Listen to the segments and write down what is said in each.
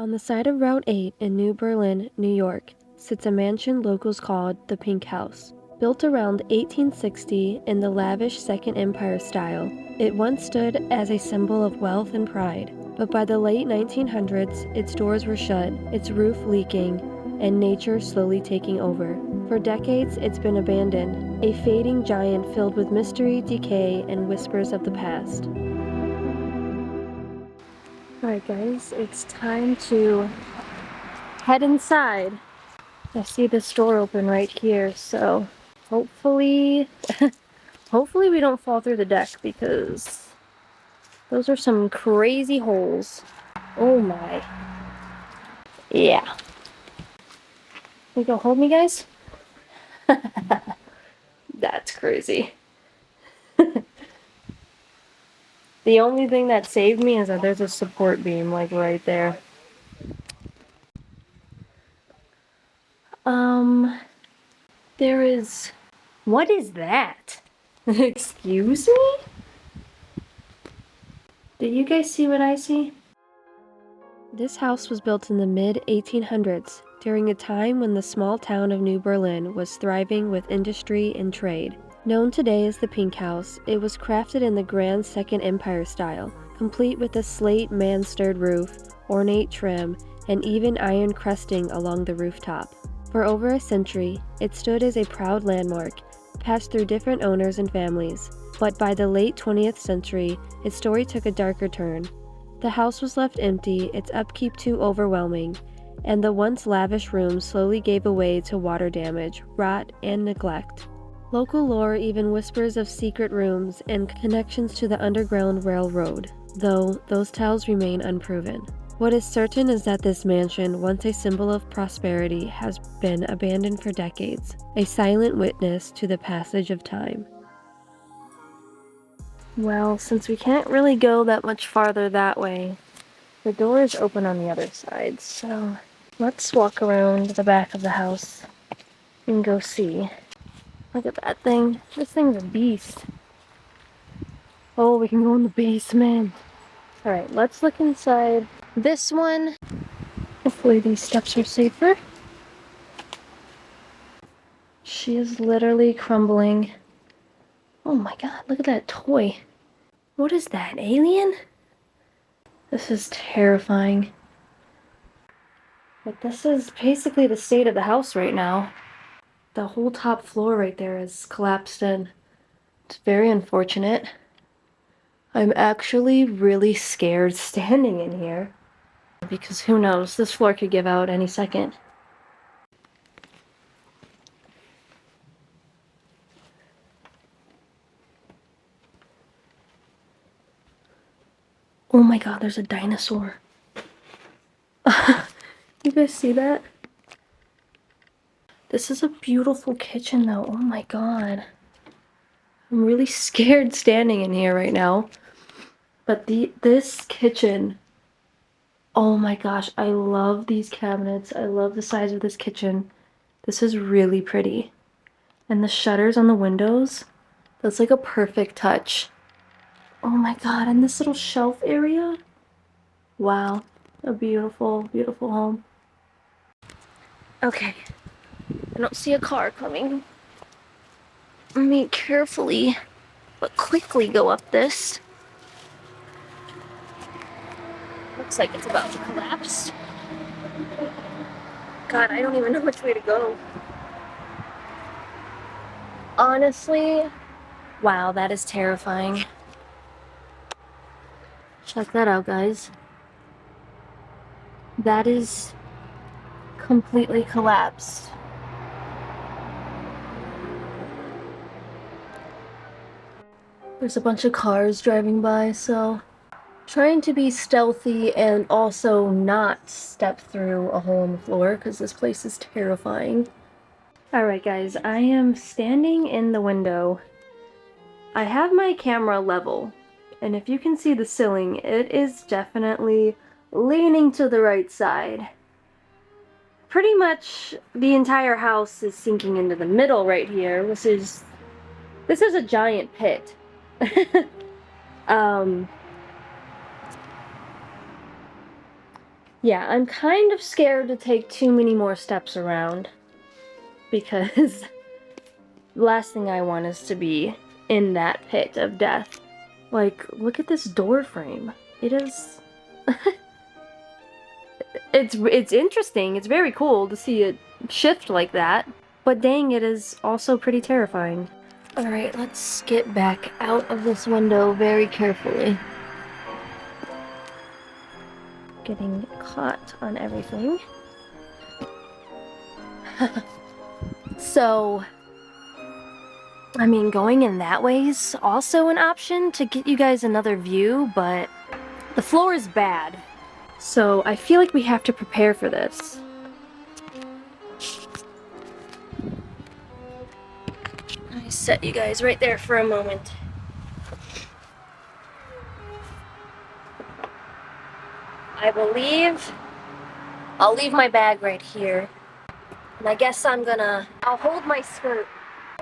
On the side of Route 8 in New Berlin, New York, sits a mansion locals called the Pink House. Built around 1860 in the lavish Second Empire style, it once stood as a symbol of wealth and pride. But by the late 1900s, its doors were shut, its roof leaking, and nature slowly taking over. For decades, it's been abandoned, a fading giant filled with mystery, decay, and whispers of the past. Alright guys, it's time to head inside. I see this door open right here, so hopefully we don't fall through the deck, because those are some crazy holes. Oh my. Yeah. You go hold me, guys? That's crazy. The only thing that saved me is that there's a support beam, like, right there. There is... What is that? Excuse me? Do you guys see what I see? This house was built in the mid-1800s, during a time when the small town of New Berlin was thriving with industry and trade. Known today as the Pink House, it was crafted in the grand Second Empire style, complete with a slate man-stirred roof, ornate trim, and even iron crusting along the rooftop. For over a century, it stood as a proud landmark, passed through different owners and families. But by the late 20th century, its story took a darker turn. The house was left empty, its upkeep too overwhelming, and the once lavish rooms slowly gave way to water damage, rot, and neglect. Local lore even whispers of secret rooms and connections to the Underground Railroad, though those tales remain unproven. What is certain is that this mansion, once a symbol of prosperity, has been abandoned for decades, a silent witness to the passage of time. Well, since we can't really go that much farther that way, the door is open on the other side, so let's walk around the back of the house and go see. Look at that thing. This thing's a beast. Oh, we can go in the basement. Alright, let's look inside this one. Hopefully these steps are safer. She is literally crumbling. Oh my god, look at that toy. What is that, alien? This is terrifying. But this is basically the state of the house right now. The whole top floor right there is collapsed in. It's very unfortunate. I'm actually really scared standing in here. Because who knows, this floor could give out any second. Oh my god, there's a dinosaur. You guys see that? This is a beautiful kitchen though, oh my god. I'm really scared standing in here right now. But this kitchen, oh my gosh, I love these cabinets. I love the size of this kitchen. This is really pretty. And the shutters on the windows, that's like a perfect touch. Oh my god, and this little shelf area? Wow, a beautiful, beautiful home. Okay, I don't see a car coming. Let me carefully, but quickly go up this. Looks like it's about to collapse. God, I don't even know which way to go. Honestly, wow, that is terrifying. Check that out, guys. That is completely collapsed. There's a bunch of cars driving by, so trying to be stealthy and also not step through a hole in the floor because this place is terrifying. Alright guys, I am standing in the window. I have my camera level, and if you can see the ceiling, it is definitely leaning to the right side. Pretty much the entire house is sinking into the middle right here, this is a giant pit. Yeah, I'm kind of scared to take too many more steps around because the last thing I want is to be in that pit of death. Like, look at this door frame. It is... it's interesting. It's very cool to see it shift like that. But dang, it is also pretty terrifying. Alright, let's get back out of this window very carefully. Getting caught on everything. So, I mean, going in that way is also an option to get you guys another view, but the floor is bad. So I feel like we have to prepare for this. I set you guys right there for a moment. I believe I'll leave my bag right here. And I guess I'll hold my skirt.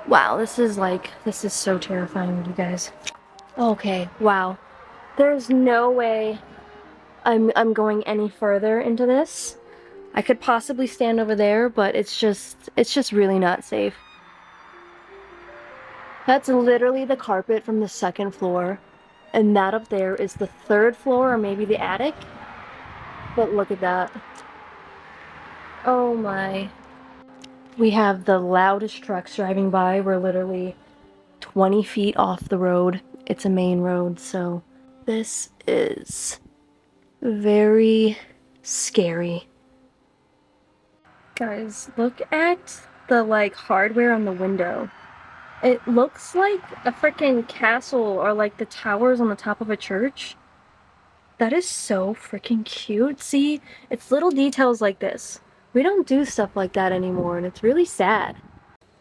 Wow, this is so terrifying, you guys. Okay, wow. There's no way I'm going any further into this. I could possibly stand over there, but it's just really not safe. That's literally the carpet from the second floor, and that up there is the third floor or maybe the attic. But look at that. Oh my. We have the loudest trucks driving by. We're literally 20 feet off the road. It's a main road, so this is very scary. Guys, look at the hardware on the window. It looks like a freaking castle or like the towers on the top of a church. That is so freaking cute. See, it's little details like this. We don't do stuff like that anymore, and it's really sad.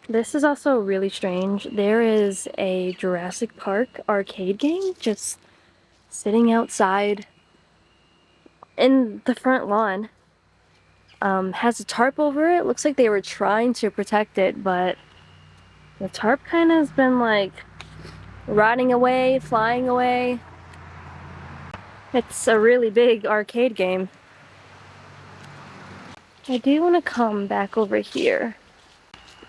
This is also really strange. There is a Jurassic Park arcade game just sitting outside in the front lawn. Has a tarp over it. Looks like they were trying to protect it, but the tarp kind of has been rotting away, flying away. It's a really big arcade game. I do want to come back over here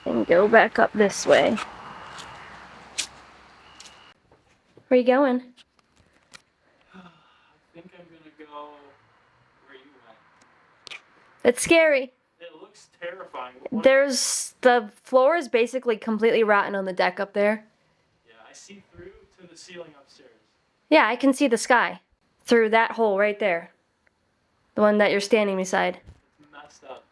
and go back up this way. Where you going? I think I'm gonna go where you went. It's scary. It looks terrifying. The floor is basically completely rotten on the deck up there. Yeah, I see through to the ceiling upstairs. Yeah, I can see the sky through that hole right there. The one that you're standing beside. It's messed up.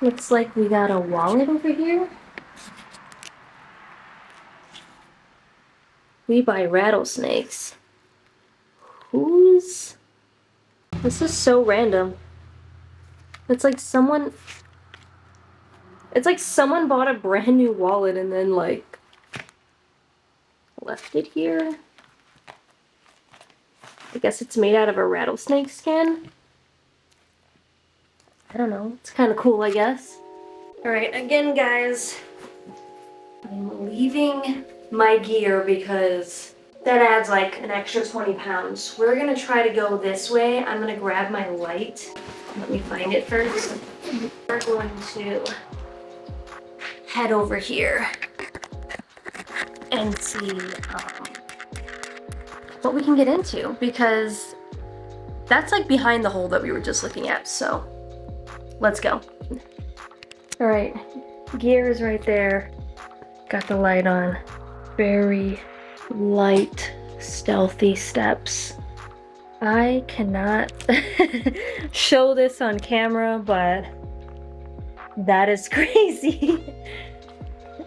Looks like we got a wallet over here. We buy rattlesnakes. This is so random. It's like someone bought a brand new wallet and then left it here. I guess it's made out of a rattlesnake skin. I don't know. It's kind of cool, I guess. Alright, again, guys. I'm leaving my gear because that adds an extra 20 pounds. We're gonna try to go this way. I'm gonna grab my light. Let me find it first. We're going to head over here and see what we can get into, because that's behind the hole that we were just looking at, so let's go. All right, gear is right there. Got the light on. Very light, stealthy steps. I cannot show this on camera, but that is crazy.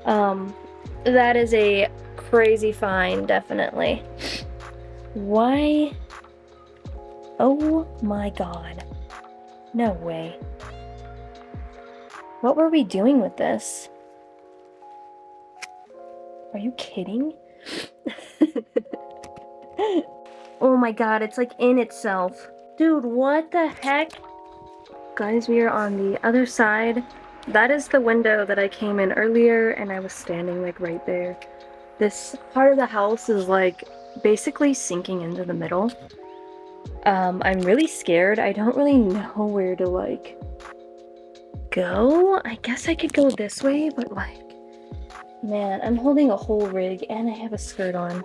That is a crazy find, definitely. Why? Oh my god. No way. What were we doing with this? Are you kidding? Oh my god, it's in itself. Dude, what the heck? Guys, we are on the other side. That is the window that I came in earlier, and I was standing right there. This part of the house is basically sinking into the middle. I'm really scared. I don't really know where to, like, go. I guess I could go this way, but, like, man, I'm holding a whole rig and I have a skirt on.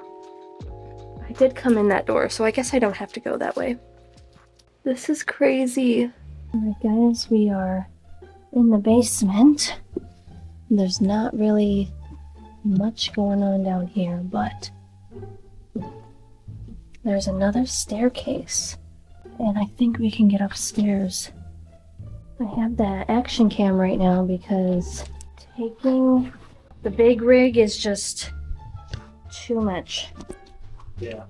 I did come in that door, so I guess I don't have to go that way. This is crazy. Alright guys, we are in the basement. There's not really much going on down here, but there's another staircase. And I think we can get upstairs. I have that action cam right now because taking the big rig is just too much. Yeah.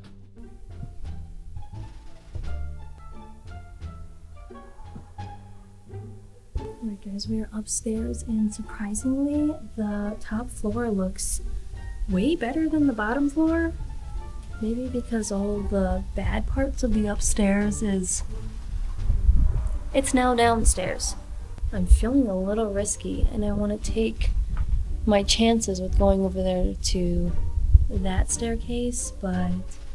Alright guys, we are upstairs and surprisingly the top floor looks way better than the bottom floor. Maybe because all the bad parts of the upstairs it's now downstairs. I'm feeling a little risky and I want to take my chances with going over there to that staircase, but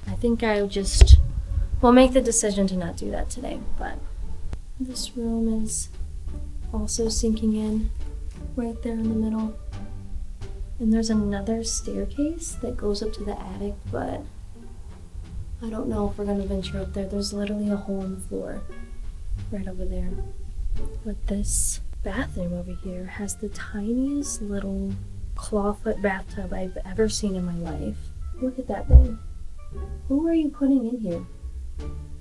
I think I will make the decision to not do that today. But this room is also sinking in right there in the middle. And there's another staircase that goes up to the attic, but I don't know if we're gonna venture up there. There's literally a hole in the floor right over there. But this bathroom over here has the tiniest little clawfoot bathtub I've ever seen in my life. Look at that thing. Who are you putting in here?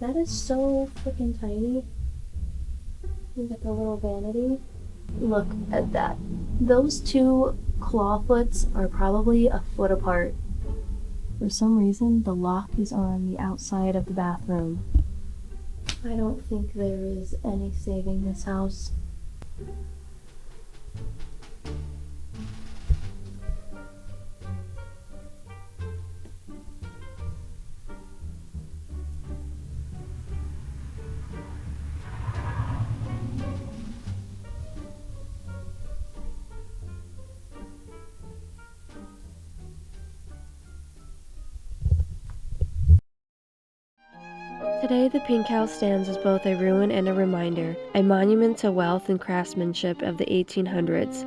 That is so freaking tiny. Look at the little vanity. Look at that. Those two clawfoots are probably a foot apart. For some reason, the lock is on the outside of the bathroom. I don't think there is any saving this house. Today, the Pink House stands as both a ruin and a reminder, a monument to wealth and craftsmanship of the 1800s,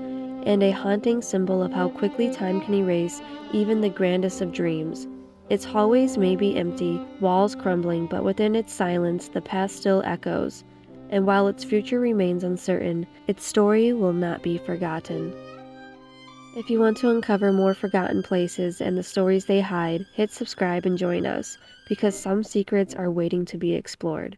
and a haunting symbol of how quickly time can erase even the grandest of dreams. Its hallways may be empty, walls crumbling, but within its silence, the past still echoes. And while its future remains uncertain, its story will not be forgotten. If you want to uncover more forgotten places and the stories they hide, hit subscribe and join us, because some secrets are waiting to be explored.